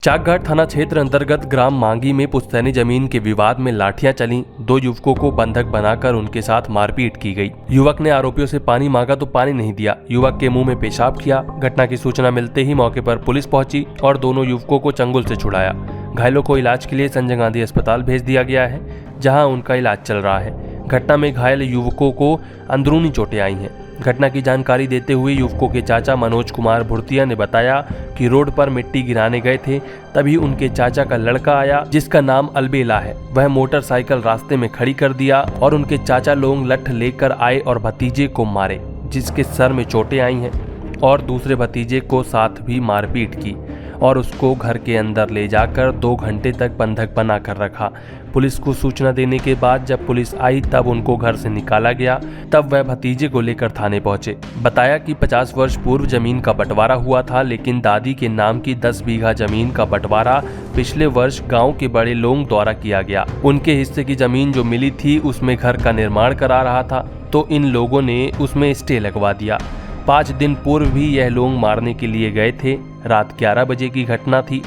चाकघाट थाना क्षेत्र अंतर्गत ग्राम मांगी में पुश्तैनी जमीन के विवाद में लाठियां चली। 2 युवकों को बंधक बनाकर उनके साथ मारपीट की गई। युवक ने आरोपियों से पानी मांगा तो पानी नहीं दिया। युवक के मुंह में पेशाब किया। घटना की सूचना मिलते ही मौके पर पुलिस पहुंची और दोनों युवकों को चंगुल से छुड़ाया। घायलों को इलाज के लिए संजय गांधी अस्पताल भेज दिया गया है, जहाँ उनका इलाज चल रहा है। घटना में घायल युवकों को अंदरूनी चोटें आई हैं। घटना की जानकारी देते हुए युवकों के चाचा मनोज कुमार भुर्तिया ने बताया कि रोड पर मिट्टी गिराने गए थे, तभी उनके चाचा का लड़का आया जिसका नाम अलबेला है। वह मोटरसाइकिल रास्ते में खड़ी कर दिया और उनके चाचा लोग लठ लेकर आए और भतीजे को मारे, जिसके सर में चोटें आई हैं और दूसरे भतीजे को साथ भी मारपीट की और उसको घर के अंदर ले जाकर 2 घंटे तक बंधक बना कर रखा। पुलिस को सूचना देने के बाद जब पुलिस आई तब उनको घर से निकाला गया। तब वह भतीजे को लेकर थाने पहुंचे। बताया कि 50 वर्ष पूर्व जमीन का बंटवारा हुआ था, लेकिन दादी के नाम की 10 बीघा जमीन का बंटवारा पिछले वर्ष गांव के बड़े लोगों द्वारा किया गया। उनके हिस्से की जमीन जो मिली थी उसमें घर का निर्माण करा रहा था, तो इन लोगों ने उसमें स्टे लगवा दिया। 5 दिन पूर्व भी यह लोग मारने के लिए गए थे। रात 11 बजे की घटना थी।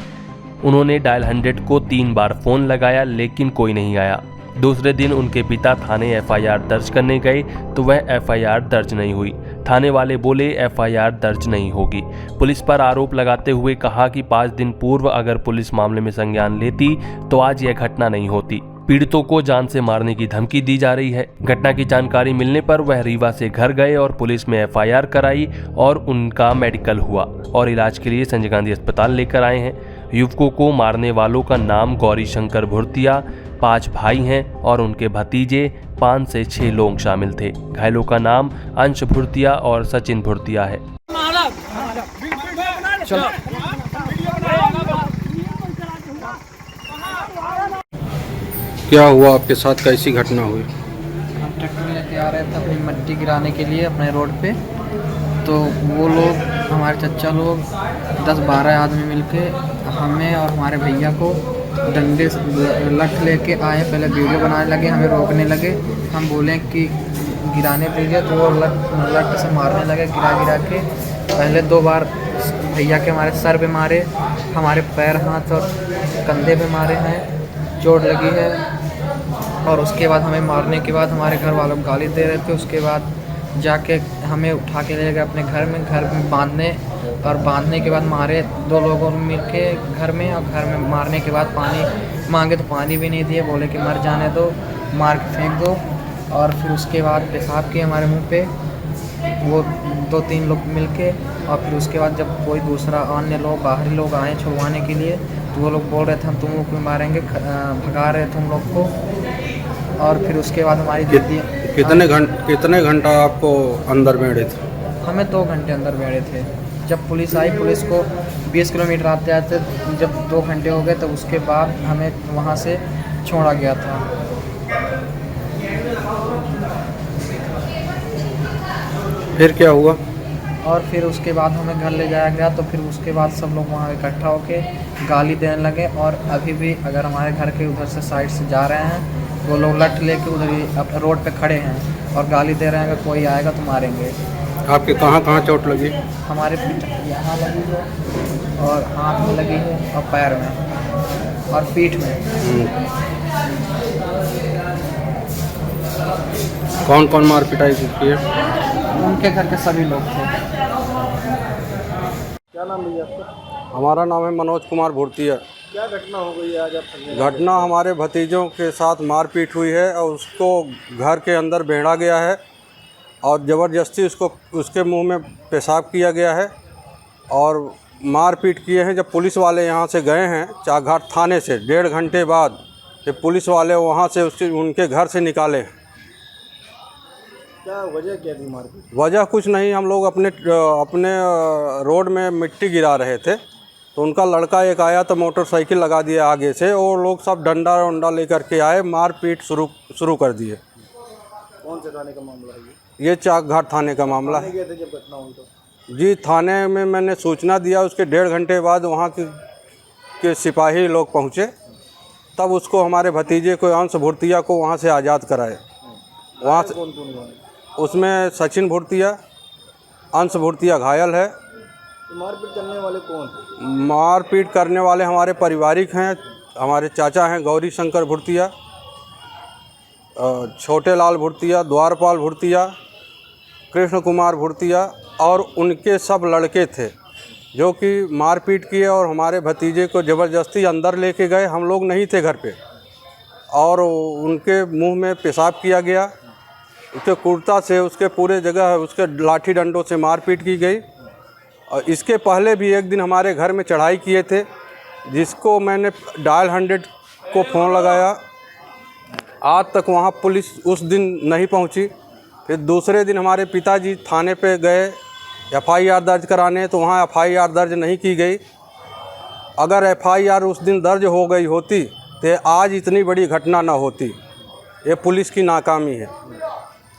उन्होंने डायल 100 को 3 बार फोन लगाया, लेकिन कोई नहीं आया। दूसरे दिन उनके पिता थाने FIR दर्ज करने गए तो वह FIR दर्ज नहीं हुई। थाने वाले बोले FIR दर्ज नहीं होगी। पुलिस पर आरोप लगाते हुए कहा कि 5 दिन पूर्व अगर पुलिस मामले में संज्ञान लेती तो आज यह घटना नहीं होती। पीड़ितों को जान से मारने की धमकी दी जा रही है। घटना की जानकारी मिलने पर वह रीवा से घर गए और पुलिस में FIR कराई और उनका मेडिकल हुआ और इलाज के लिए संजय गांधी अस्पताल लेकर आए हैं। युवकों को मारने वालों का नाम गौरी शंकर भुर्तिया, 5 भाई हैं और उनके भतीजे 5 से 6 लोग शामिल थे। घायलों का नाम अंश भुर्तिया और सचिन भुर्तिया है। क्या हुआ आपके साथ, कैसी घटना हुई? हम ट्रैक्टर लेके आ रहे थे अपनी मिट्टी गिराने के लिए अपने रोड पे, तो वो लोग हमारे चच्चा लोग 10-12 आदमी मिलके हमें और हमारे भैया को डंडे लठ लेके आए। पहले वीडियो बनाने लगे, हमें रोकने लगे। हम बोले कि गिराने दीजिए, तो वो लठ से मारने लगे। गिरा के पहले 2 बार भैया के हमारे सर पे मारे, हमारे पैर, हाथ और कंधे पे मारे हैं, चोट लगी है। और उसके बाद हमें मारने के बाद हमारे घर वालों को गाली दे रहे थे। उसके बाद जाके हमें उठा के ले गए अपने घर में बांधने, और बांधने के बाद मारे 2 लोगों ने मिलके घर में। और घर में मारने के बाद पानी मांगे तो पानी भी नहीं दिए, बोले कि मर जाने दो, मार के फेंक दो। और फिर उसके बाद पेशाब किए हमारे मुंह पे वो 2-3 लोग मिलके। और फिर उसके बाद जब कोई दूसरा अन्य लोग, बाहरी लोग आए छुड़वाने के लिए, तो वो लोग बोल रहे थे हम तुम लोग को मारेंगे, भगा रहे थे हम लोग को। और फिर उसके बाद हमारी दीदी कितने घंटा आपको अंदर बैठे थे? हमें 2 घंटे अंदर बैठे थे। जब पुलिस आई, पुलिस को 20 किलोमीटर आते आते जब 2 घंटे हो गए, तो उसके बाद हमें वहाँ से छोड़ा गया था। फिर क्या हुआ? और फिर उसके बाद हमें घर ले जाया गया। तो फिर उसके बाद सब लोग वहाँ इकट्ठा होके गाली देने लगे। और अभी भी अगर हमारे घर के उधर से साइड से जा रहे हैं, वो लोग लठ लेके उधर ही रोड पे खड़े हैं और गाली दे रहे हैं, अगर कोई आएगा तो मारेंगे। आपके कहाँ चोट लगी? हमारे पीठ यहाँ लगी है और हाथ में लगी है और पैर में और पीठ में। कौन कौन मार पिटाई की है? उनके घर के सभी लोग थे। क्या नाम भैया आपका? हमारा नाम है मनोज कुमार भुर्तिया। क्या घटना हो गई आज आप? घटना हमारे भतीजों के साथ मारपीट हुई है और उसको घर के अंदर बेड़ा गया है और ज़बरदस्ती उसके मुंह में पेशाब किया गया है और मारपीट किए हैं। जब पुलिस वाले यहाँ से गए हैं चाकघाट थाने से 1.5 घंटे बाद, जब पुलिस वाले वहाँ से उनके घर से निकाले हैं। क्या वजह क्या थी मारपीट? वजह कुछ नहीं, हम लोग अपने रोड में मिट्टी गिरा रहे थे, तो उनका लड़का एक आया तो मोटरसाइकिल लगा दिया आगे से, और लोग सब डंडा वंडा लेकर के आए, मारपीट शुरू कर दिए। कौन से थाने का मामला है ये चाकघाट थाने का मामला है। गए थे जब घटना हुई तो? जी, थाने में मैंने सूचना दिया, उसके 1.5 घंटे बाद वहाँ के सिपाही लोग पहुँचे, तब उसको हमारे भतीजे को अंश भुर्तिया को वहाँ से आज़ाद कराए। वहाँ से कौन? उसमें सचिन भुर्तिया, अंश भुर्तिया घायल है तो मारपीट करने वाले कौन थे? मारपीट करने वाले हमारे पारिवारिक हैं, हमारे चाचा हैं गौरी शंकर भुर्तिया, छोटे लाल भुर्तिया, द्वारपाल भुर्तिया, कृष्ण कुमार भुर्तिया और उनके सब लड़के थे जो कि मारपीट किए और हमारे भतीजे को ज़बरदस्ती अंदर लेके गए। हम लोग नहीं थे घर पे और उनके मुंह में पेशाब किया गया, उसके कुर्ता से, उसके पूरे जगह उसके लाठी डंडों से मारपीट की गई। और इसके पहले भी एक दिन हमारे घर में चढ़ाई किए थे, जिसको मैंने डायल 100 को फ़ोन लगाया, आज तक वहाँ पुलिस उस दिन नहीं पहुँची। फिर दूसरे दिन हमारे पिताजी थाने पे गए FIR दर्ज कराने, तो वहाँ FIR दर्ज नहीं की गई। अगर FIR उस दिन दर्ज हो गई होती तो आज इतनी बड़ी घटना ना होती। ये पुलिस की नाकामी है।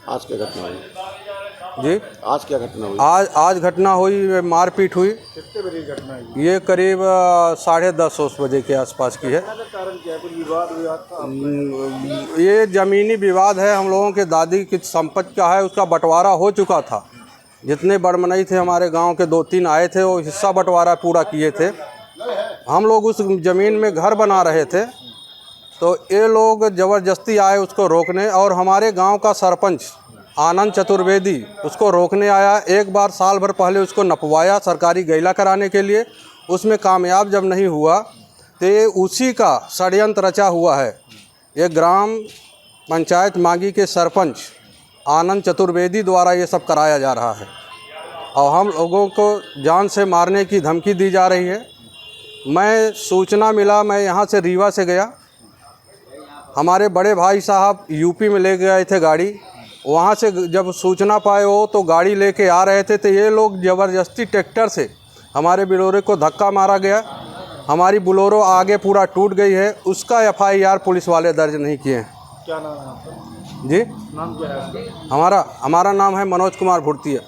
आज क्या घटना हुई? जी, आज क्या घटना हुई? आज घटना हुई, मारपीट हुई। कितने बजे घटना है? ये करीब 10:30 उस बजे के आसपास की है। का कारण क्या है? कुछ विवाद था? ये ज़मीनी विवाद है, हम लोगों के दादी की संपत्ति का है, उसका बंटवारा हो चुका था। जितने बड़मनई थे हमारे गांव के 2-3 आए थे, वो हिस्सा बंटवारा पूरा किए थे। हम लोग उस ज़मीन में घर बना रहे थे, तो ये लोग ज़बरदस्ती आए उसको रोकने, और हमारे गांव का सरपंच आनंद चतुर्वेदी उसको रोकने आया। एक बार साल भर पहले उसको नपवाया सरकारी गैला कराने के लिए, उसमें कामयाब जब नहीं हुआ तो ये उसी का षड्यंत्र रचा हुआ है। ये ग्राम पंचायत मांगी के सरपंच आनंद चतुर्वेदी द्वारा ये सब कराया जा रहा है और हम लोगों को जान से मारने की धमकी दी जा रही है। मैं सूचना मिला, मैं यहाँ से रीवा से गया, हमारे बड़े भाई साहब यूपी में ले गए थे गाड़ी, वहाँ से जब सूचना पाए वो तो गाड़ी लेके आ रहे थे, तो ये लोग ज़बरदस्ती ट्रैक्टर से हमारे बोलेरो को धक्का मारा गया। हमारी बोलेरो आगे पूरा टूट गई है, उसका FIR पुलिस वाले दर्ज नहीं किए हैं। क्या नाम है आपका? जी, नाम क्या है आपका? हमारा नाम है मनोज कुमार भुर्तिया।